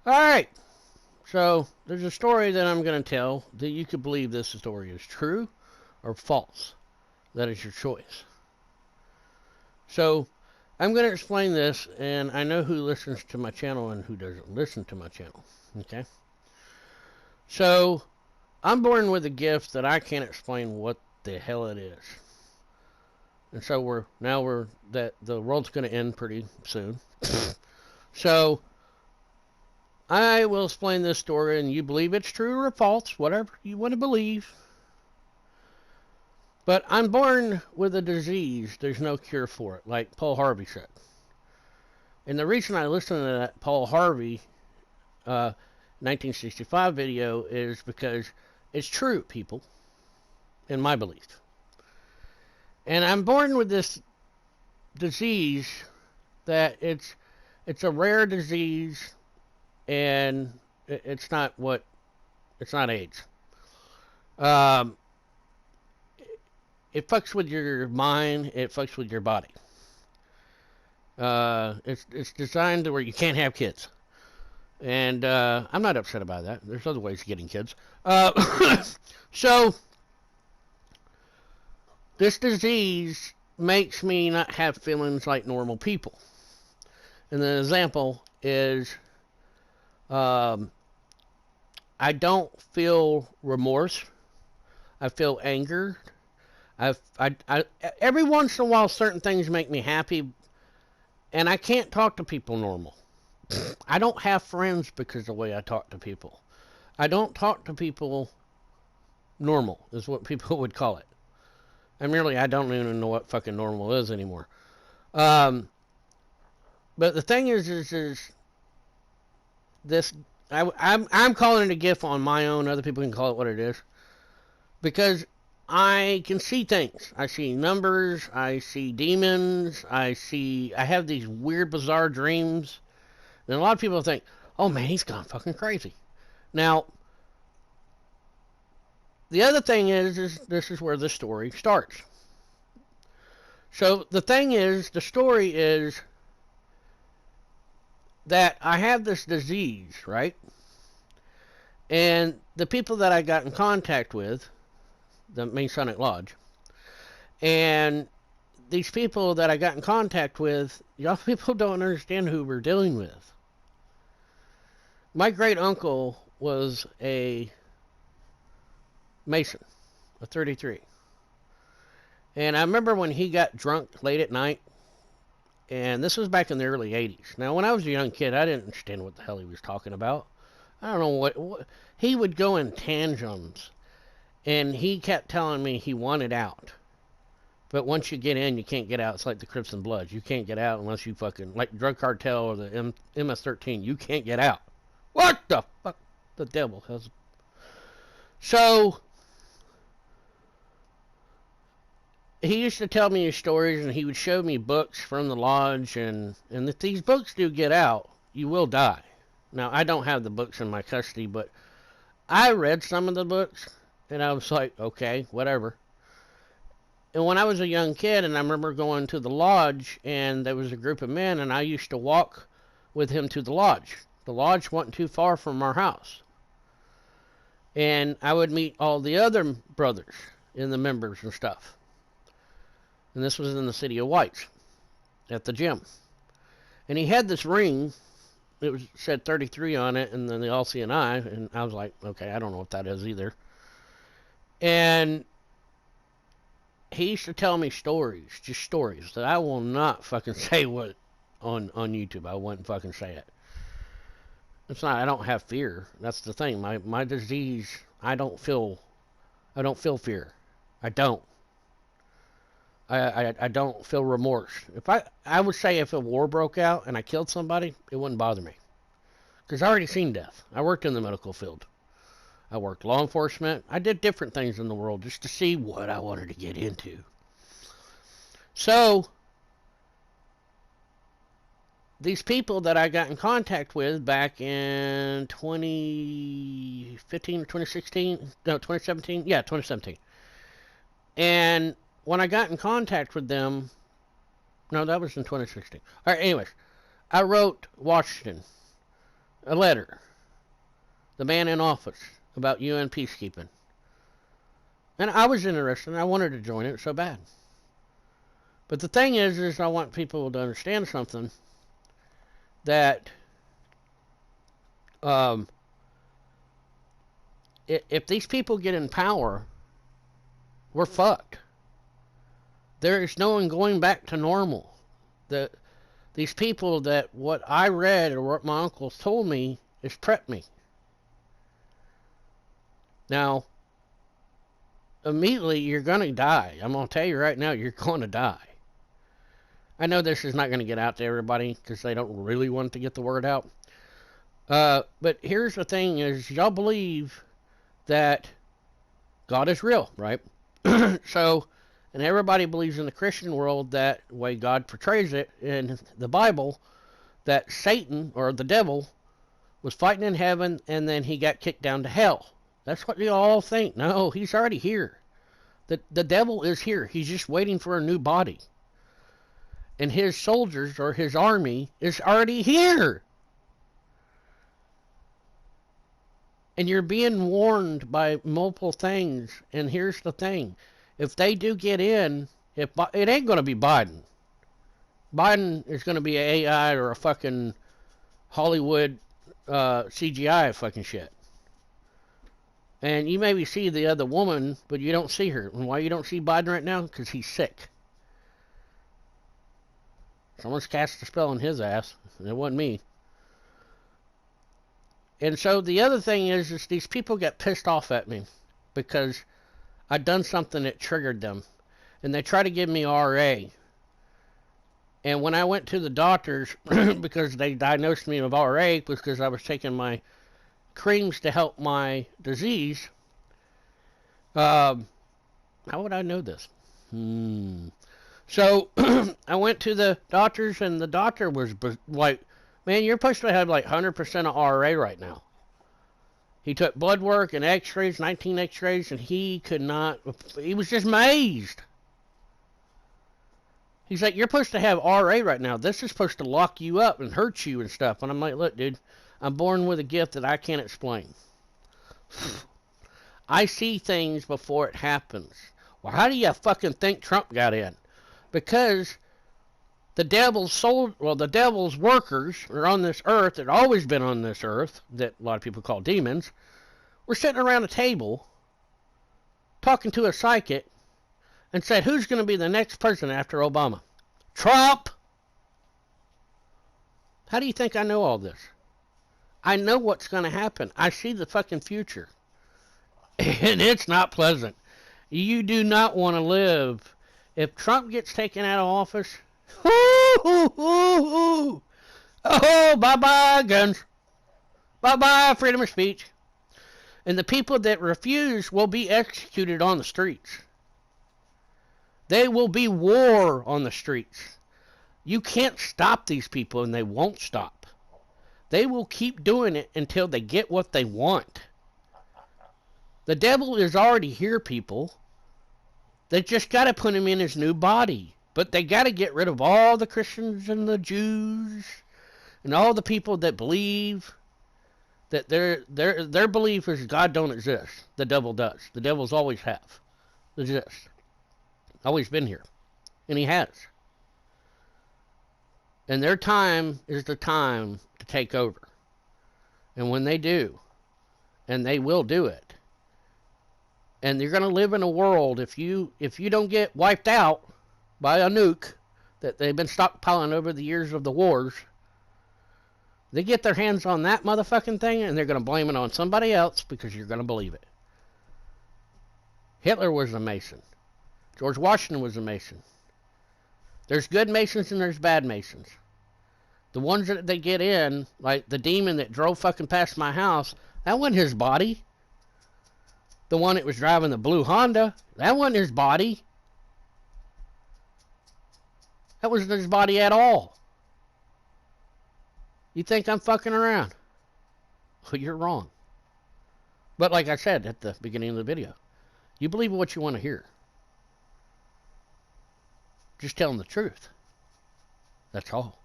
Alright, so there's a story that I'm going to tell that you could believe this story is true or false. That is your choice. So, I'm going to explain this, and I know who listens to my channel and who doesn't listen to my channel. Okay? So, I'm born with a gift that I can't explain what the hell it is. And so the world's going to end pretty soon. So, I will explain this story, and you believe it's true or false, whatever you want to believe. But I'm born with a disease there's no cure for it, like Paul Harvey said. And the reason I listened to that Paul Harvey 1965 video is because it's true, people, in my belief. And I'm born with this disease that it's a rare disease, and it's not AIDS. It fucks with your mind. It fucks with your body. It's designed to where you can't have kids, and I'm not upset about that. There's other ways of getting kids. So this disease makes me not have feelings like normal people. And the example is, I don't feel remorse. I feel anger. Every once in a while, certain things make me happy, and I can't talk to people normal. I don't have friends because of the way I talk to people. I don't talk to people normal, is what people would call it. And really, I don't even know what fucking normal is anymore. But the thing is this. I'm calling it a gift on my own. Other people can call it what it is, because I can see things. I see numbers. I see demons. I have these weird, bizarre dreams. And a lot of people think, oh man, he's gone fucking crazy. Now, the other thing is this is where the story starts. So the thing is, the story is that I have this disease, right? And the people that I got in contact with, the Masonic Lodge, and these people that I got in contact with, y'all people don't understand who we're dealing with. My great uncle was a Mason, a 33. And I remember when he got drunk late at night, and this was back in the early 80s. Now, when I was a young kid, I didn't understand what the hell he was talking about. I don't know what he would go in tantrums. And he kept telling me he wanted out. But once you get in, you can't get out. It's like the Crips and Bloods. You can't get out unless you fucking, like Drug Cartel or the MS-13. You can't get out. What the fuck? The devil has. So, he used to tell me his stories, and he would show me books from the lodge. And if these books do get out, you will die. Now, I don't have the books in my custody, but I read some of the books. And I was like, okay, whatever. And when I was a young kid, and I remember going to the lodge, and there was a group of men, and I used to walk with him to the lodge. The lodge wasn't too far from our house. And I would meet all the other brothers and the members and stuff. And this was in the city of Whites, at the gym. And he had this ring. It said 33 on it, and then the LCNI, and I was like, okay, I don't know what that is either. And he used to tell me stories, just stories, that I will not fucking say what on YouTube. I wouldn't fucking say it. It's not, I don't have fear. That's the thing. My disease, I don't feel fear. I don't. I don't feel remorse. I would say if a war broke out and I killed somebody, it wouldn't bother me. Because I already seen death. I worked in the medical field. I worked law enforcement. I did different things in the world just to see what I wanted to get into. So, these people that I got in contact with back in 2015 or 2016, no, 2017, yeah, 2017. And when I got in contact with them, no, that was in 2016. All right, anyways, I wrote Washington. a letter, the man in office, about UN peacekeeping. And I was interested, and I wanted to join it so bad. But the thing is I want people to understand something, that if these people get in power, we're fucked. There is no one going back to normal. These people, that what I read or what my uncles told me is prep me. Now, immediately you're going to die. I'm going to tell you right now, you're going to die. I know this is not going to get out to everybody because they don't really want to get the word out. But here's the thing is, y'all believe that God is real, right? So, and everybody believes in the Christian world that way God portrays it in the Bible, that Satan, or the devil, was fighting in heaven and then he got kicked down to hell. That's what you all think. No, he's already here. The devil is here. He's just waiting for a new body. And his soldiers, or his army, is already here. And you're being warned by multiple things. And here's the thing. If they do get in, it ain't going to be Biden. Biden is going to be an AI or a fucking Hollywood CGI fucking shit. And you maybe see the other woman, but you don't see her. And why you don't see Biden right now? Because he's sick. Someone's cast a spell on his ass. And it wasn't me. And so the other thing is these people get pissed off at me because I'd done something that triggered them. And they try to give me RA. And when I went to the doctors, because they diagnosed me with RA, because I was taking my creams to help my disease. How would I know this? So I went to the doctors, and the doctor was like, man, you're supposed to have like 100% of RA right now. He took blood work and x-rays, 19 x-rays, and he could not, he was just amazed. He's like, you're supposed to have RA right now. This is supposed to lock you up and hurt you and stuff. And I'm like, look, dude, I'm born with a gift that I can't explain. I see things before it happens. Well, how do you fucking think Trump got in? Because the devil's the devil's workers are on this earth, that have always been on this earth, that a lot of people call demons, were sitting around a table talking to a psychic and said, who's going to be the next president after Obama? Trump! How do you think I know all this? I know what's going to happen. I see the fucking future. And it's not pleasant. You do not want to live. If Trump gets taken out of office, oh, bye-bye guns. Bye-bye freedom of speech. And the people that refuse will be executed on the streets. There will be war on the streets. You can't stop these people, and they won't stop. They will keep doing it until they get what they want. The devil is already here, people. They just got to put him in his new body. But they got to get rid of all the Christians and the Jews and all the people that believe that their belief is God don't exist. The devil does. The devil's always have. Exist. Always been here. And he has. And their time is the time to take over. And when they do, and they will do it, and you're going to live in a world, if you don't get wiped out by a nuke that they've been stockpiling over the years of the wars, they get their hands on that motherfucking thing, and they're going to blame it on somebody else because you're going to believe it. Hitler was a Mason. George Washington was a Mason. There's good Masons and there's bad Masons. The ones that they get in, like the demon that drove fucking past my house, that wasn't his body. The one that was driving the blue Honda, that wasn't his body. That wasn't his body at all. You think I'm fucking around? Well, you're wrong. But like I said at the beginning of the video, you believe what you want to hear. Just telling the truth. That's all.